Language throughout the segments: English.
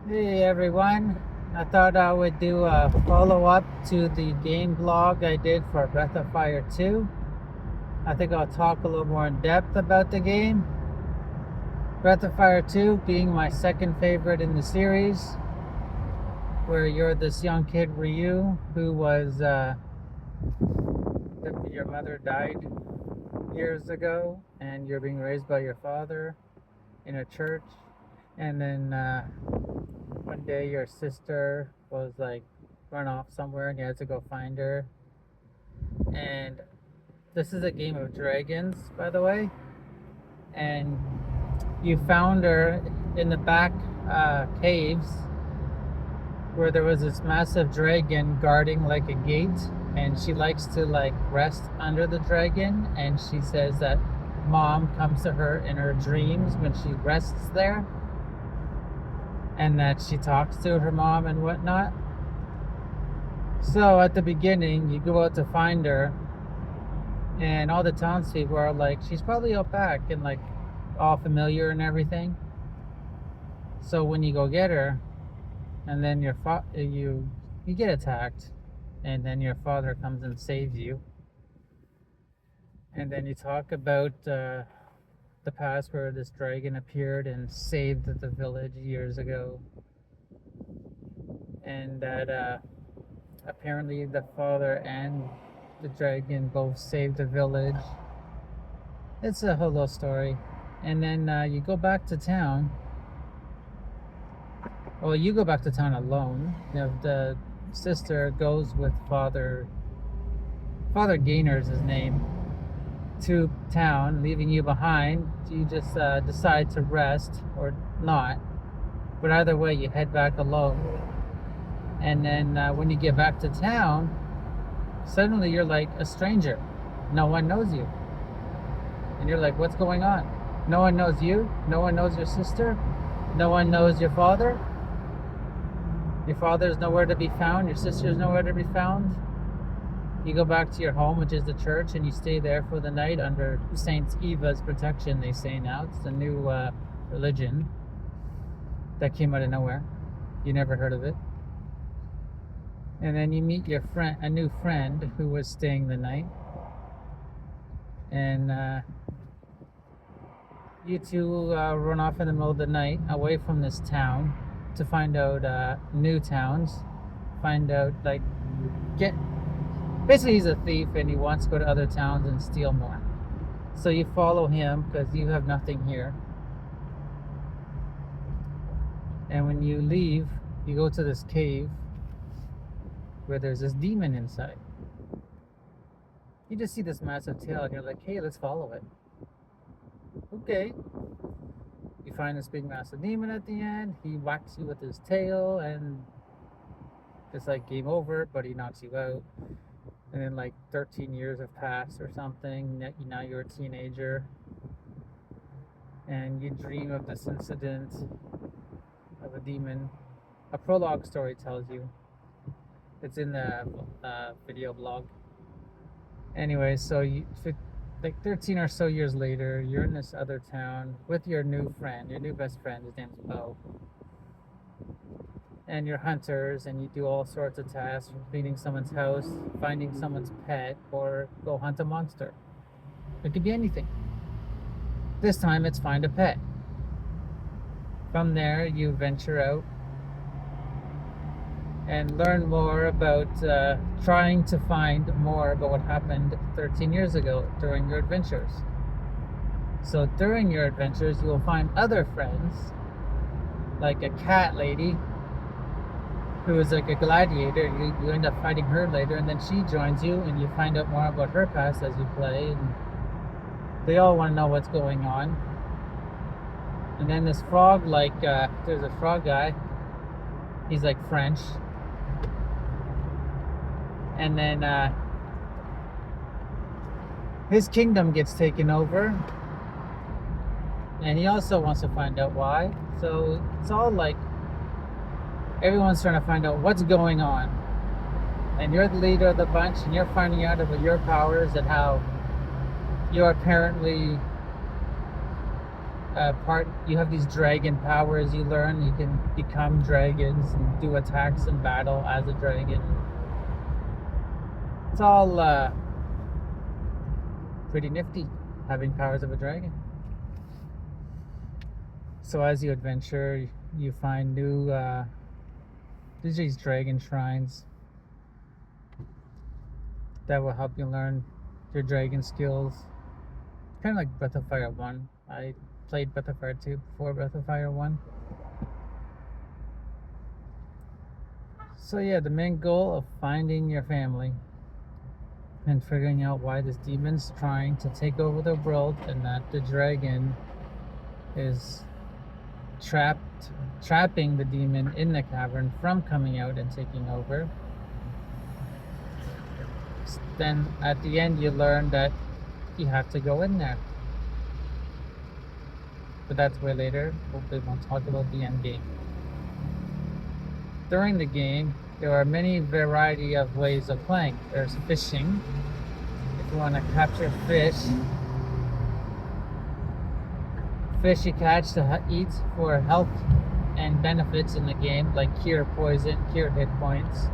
Hey everyone, I thought I would do a follow-up to the game blog I did for Breath of Fire 2. I think I'll talk a little more in depth about the game. Breath of Fire 2 being my second favorite in the series, where you're this young kid Ryu who was your mother died years ago and you're being raised by your father in a church, and then one day your sister was like run off somewhere and you had to go find her. And this is a game of dragons, by the way. And you found her in the back caves where there was this massive dragon guarding like a gate, and she likes to like rest under the dragon, and she says that mom comes to her in her dreams when she rests there, and that she talks to her mom and whatnot. So at the beginning, you go out to find her, and all the townspeople are like, she's probably out back and like all familiar and everything. So when you go get her, and then you get attacked, and then your father comes and saves you, and then you talk about the past where this dragon appeared and saved the village years ago, and that apparently the father and the dragon both saved the village. It's a whole little story. And then you go back to town. Well, you go back to town alone. You know, the sister goes with Father Gainer's his name, to town, leaving you behind. You just decide to rest or not. But either way, you head back alone. And then when you get back to town, suddenly you're like a stranger. No one knows you. And you're like, what's going on? No one knows you. No one knows your sister. No one knows your father. Your father's nowhere to be found. Your sister's nowhere to be found. You go back to your home, which is the church, and you stay there for the night under Saint Eva's protection, they say now. It's a new religion that came out of nowhere. You never heard of it. And then you meet your friend, a new friend who was staying the night. And you two run off in the middle of the night away from this town to find out new towns. Find out, like, basically he's a thief and he wants to go to other towns and steal more. So you follow him because you have nothing here. And when you leave, you go to this cave where there's this demon inside. You just see this massive tail and you're like, hey, let's follow it. Okay. You find this big massive demon at the end. He whacks you with his tail and it's like game over, but he knocks you out. And then like 13 years have passed or something. Now you're a teenager. And you dream of this incident of a demon. A prologue story tells you. It's in the video blog. Anyway, so like 13 or so years later, you're in this other town with your new friend, your new best friend. His name's Bo. And you're hunters, and you do all sorts of tasks, from cleaning someone's house, finding someone's pet, or go hunt a monster. It could be anything. This time it's find a pet. From there, you venture out and learn more about trying to find more about what happened 13 years ago during your adventures. So during your adventures, you will find other friends, like a cat lady who is like a gladiator. You end up fighting her later, and then she joins you, and you find out more about her past as you play, and they all want to know what's going on. And then this frog, like, there's a frog guy. He's like French. And then his kingdom gets taken over. And he also wants to find out why. So it's all like everyone's trying to find out what's going on. And you're the leader of the bunch, and you're finding out about your powers and how you're apparently you have these dragon powers you learn. You can become dragons and do attacks in battle as a dragon. It's all pretty nifty, having powers of a dragon. So as you adventure, you find new these dragon shrines that will help you learn your dragon skills. Kind of like Breath of Fire 1. I played Breath of Fire 2 before Breath of Fire 1. So yeah, the main goal of finding your family and figuring out why this demon's trying to take over the world, and that the dragon is trapping the demon in the cavern from coming out and taking over. Then at the end you learn that you have to go in there. But that's way later. Hopefully we'll talk about the end game. During the game, there are many variety of ways of playing. There's fishing. If you want to capture fish you catch to eat for health and benefits in the game, like cure poison, cure hit points.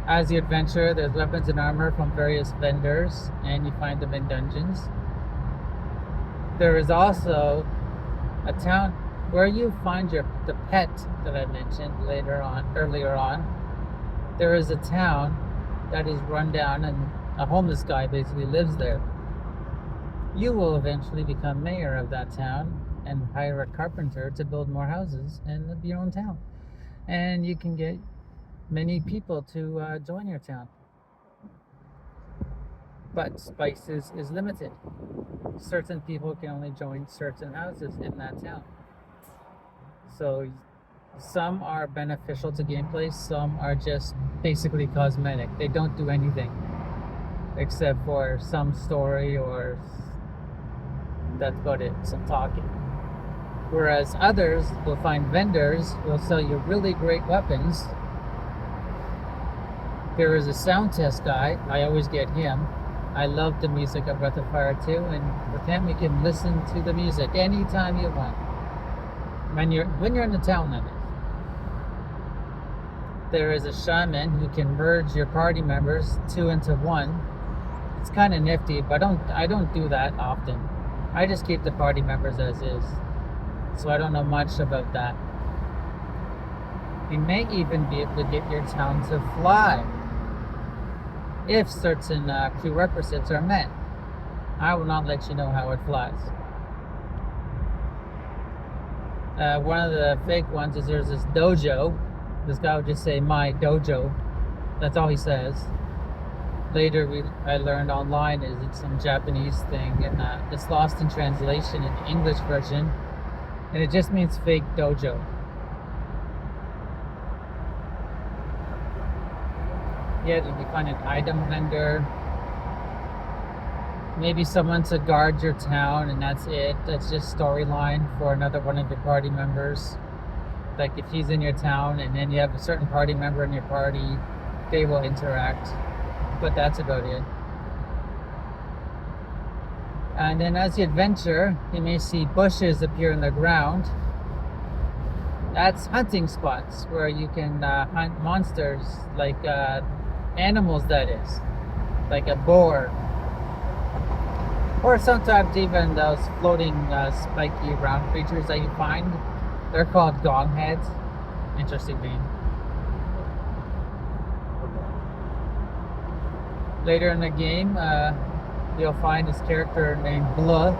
As you adventure, there's weapons and armor from various vendors, and you find them in dungeons. There is also a town where you find the pet that I mentioned earlier on. There is a town that is run down, and a homeless guy basically lives there. You will eventually become mayor of that town and hire a carpenter to build more houses in your own town. And you can get many people to join your town. But spices is limited. Certain people can only join certain houses in that town. So some are beneficial to gameplay, some are just basically cosmetic. They don't do anything except for some story, or that's about it, some talking. Whereas others will find vendors who will sell you really great weapons. There is a sound test guy. I always get him. I love the music of Breath of Fire 2, and with him you can listen to the music anytime you want. When you're in the town limit. There is a shaman who can merge your party members 2 into 1. It's kind of nifty, but I don't do that often. I just keep the party members as is. So I don't know much about that. You may even be able to get your town to fly if certain prerequisites are met. I will not let you know how it flies. One of the fake ones is there's this dojo. This guy would just say, "My dojo." That's all he says. Later I learned online it's some Japanese thing, and it's lost in translation in the English version, and it just means fake dojo. Yeah, you can find an item vendor, maybe someone to guard your town, and that's it. That's just storyline for another one of your party members. Like if he's in your town and then you have a certain party member in your party, they will interact. But that's about it. And then as you adventure, you may see bushes appear in the ground. That's hunting spots where you can hunt monsters, like animals, that is, like a boar, or sometimes even those floating spiky round creatures that you find. They're called gong heads. Interesting name. Later in the game, you'll find this character named Blah.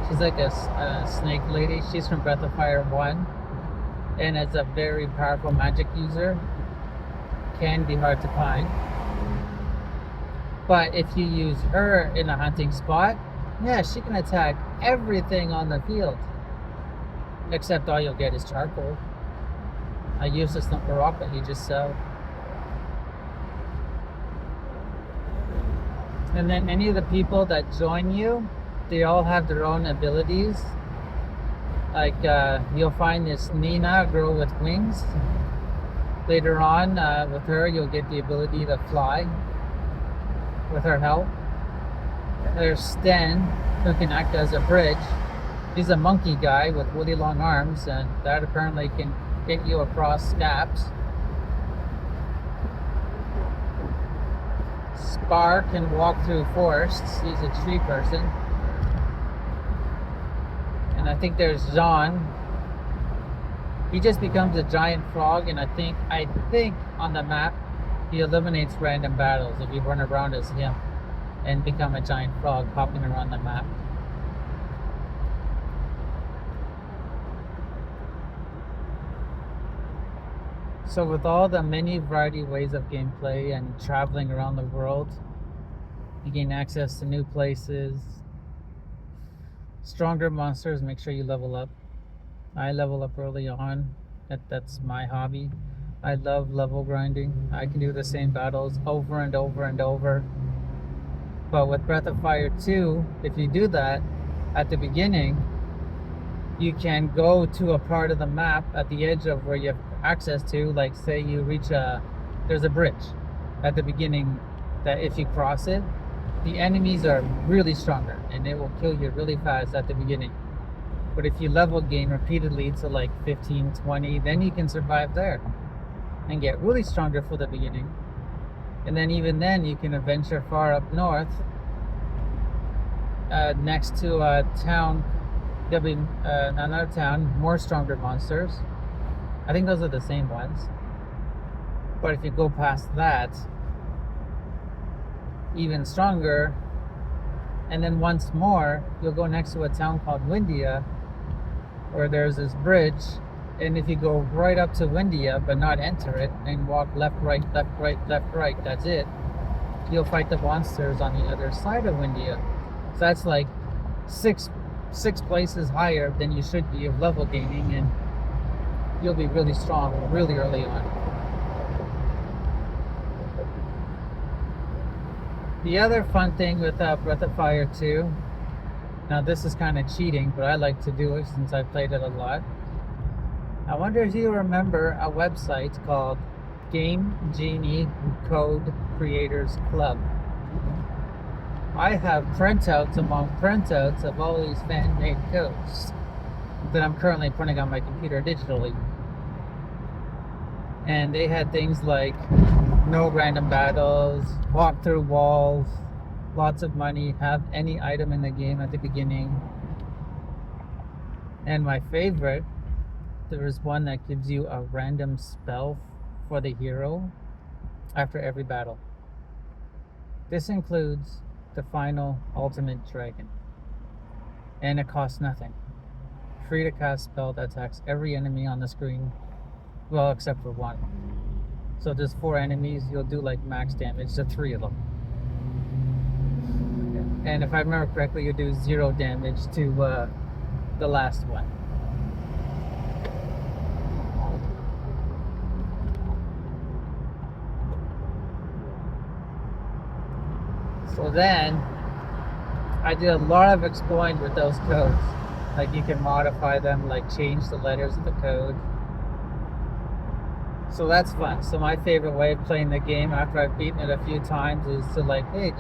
She's like a snake lady. She's from Breath of Fire 1, and is a very powerful magic user. Can be hard to find. But if you use her in a hunting spot, yeah, she can attack everything on the field. Except all you'll get is charcoal. I use this number rock that you just sell. And then any of the people that join you, they all have their own abilities. Like you'll find this Nina, a girl with wings. Later on, with her, you'll get the ability to fly with her help. There's Sten, who can act as a bridge. He's a monkey guy with really long arms, and that apparently can get you across gaps. Spar can walk through forests. He's a tree person. And I think there's Jean. He just becomes a giant frog, and I think on the map he eliminates random battles if you run around as him and become a giant frog hopping around the map. So with all the many variety ways of gameplay and traveling around the world, you gain access to new places, stronger monsters. Make sure you level up. I level up early on. That's my hobby. I love level grinding. I can do the same battles over and over and over. But with Breath of Fire 2, if you do that at the beginning, you can go to a part of the map at the edge of where you have access to, like say you reach there's a bridge at the beginning that if you cross it, the enemies are really stronger and it will kill you really fast at the beginning. But if you level gain repeatedly to like 15, 20, then you can survive there and get really stronger for the beginning. And then even then you can adventure far up north next to a town. There'll be another town, more stronger monsters. I think those are the same ones. But if you go past that, even stronger. And then once more, you'll go next to a town called Windia, where there's this bridge. And if you go right up to Windia, but not enter it, and walk left, right, left, right, left, right, that's it, you'll fight the monsters on the other side of Windia. So that's like six places higher than you should be of level gaining, and you'll be really strong really early on. The other fun thing with Breath of Fire 2, now this is kind of cheating, but I like to do it since I played it a lot. I wonder if you remember a website called Game Genie Code Creators Club. I have printouts among printouts of all these fan-made codes that I'm currently printing on my computer digitally. And they had things like no random battles, walk through walls, lots of money, have any item in the game at the beginning. And my favorite, there is one that gives you a random spell for the hero after every battle. This includes the final ultimate dragon. And it costs nothing. Free to cast spell that attacks every enemy on the screen. Well, except for one. So there's 4 enemies, you'll do like max damage to 3 of them. And if I remember correctly, you do 0 damage to the last one. So then, I did a lot of exploring with those codes. Like you can modify them, like change the letters of the code. So that's fun. So my favorite way of playing the game after I've beaten it a few times is to like, hey,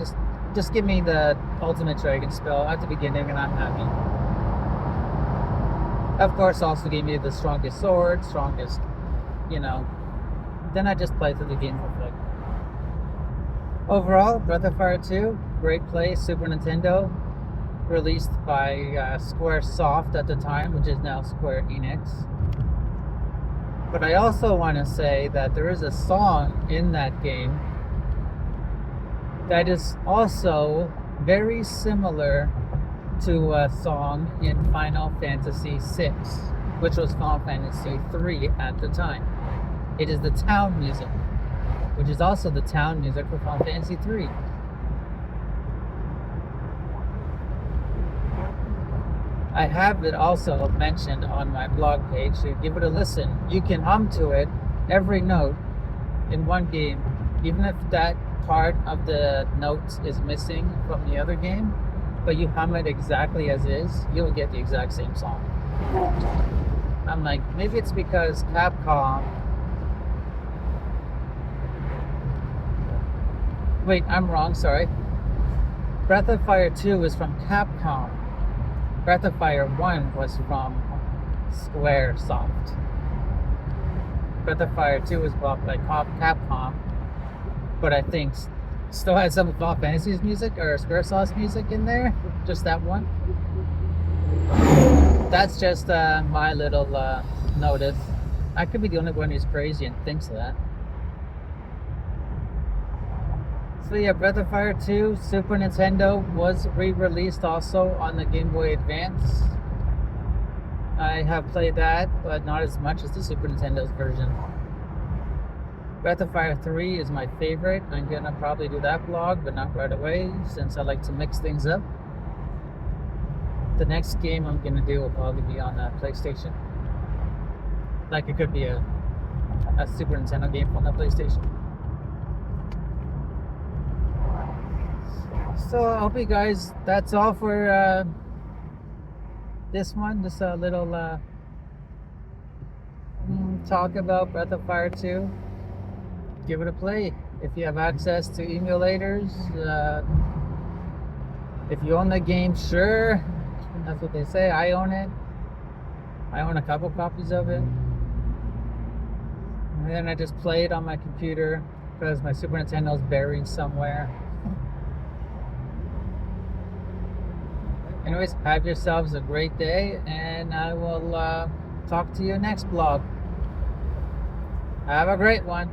just give me the ultimate dragon spell at the beginning and I'm happy. Of course, also give me the strongest sword, strongest, then I just play through the game for fun. Overall, Breath of Fire 2, great play, Super Nintendo, released by Squaresoft at the time, which is now Square Enix. But I also want to say that there is a song in that game that is also very similar to a song in Final Fantasy VI, which was Final Fantasy III at the time. It is the town music, which is also the town music for Final Fantasy III. I have it also mentioned on my blog page, so give it a listen. You can hum to it every note in one game, even if that part of the notes is missing from the other game, but you hum it exactly as is, you'll get the exact same song. I'm like, maybe it's because Capcom... Wait, I'm wrong, sorry. Breath of Fire 2 is from Capcom. Breath of Fire 1 was from Squaresoft. Breath of Fire 2 was bought by Capcom, but I think still had some Final Fantasy's music or Squaresoft's music in there. Just that one. That's just my little notice. I could be the only one who's crazy and thinks that. So yeah, Breath of Fire 2, Super Nintendo, was re-released also on the Game Boy Advance. I have played that, but not as much as the Super Nintendo's version. Breath of Fire 3 is my favorite. I'm gonna probably do that vlog, but not right away, since I like to mix things up. The next game I'm gonna do will probably be on the PlayStation. Like it could be a Super Nintendo game on the PlayStation. So I hope you guys, that's all for this one. Just a little talk about Breath of Fire 2. Give it a play. If you have access to emulators, if you own the game, sure. That's what they say. I own it. I own a couple copies of it. And then I just play it on my computer because my Super Nintendo's buried somewhere. Anyways, have yourselves a great day, and I will talk to you next vlog. Have a great one.